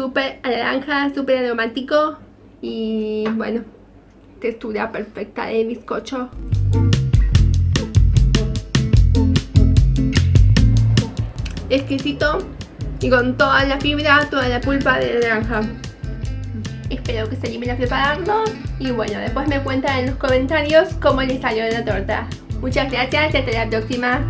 súper a naranja, súper aromático y bueno, textura perfecta de bizcocho. Exquisito y con toda la fibra, toda la pulpa de naranja. Espero que se animen a prepararlo y bueno, después me cuentan en los comentarios cómo les salió la torta. Muchas gracias y hasta la próxima.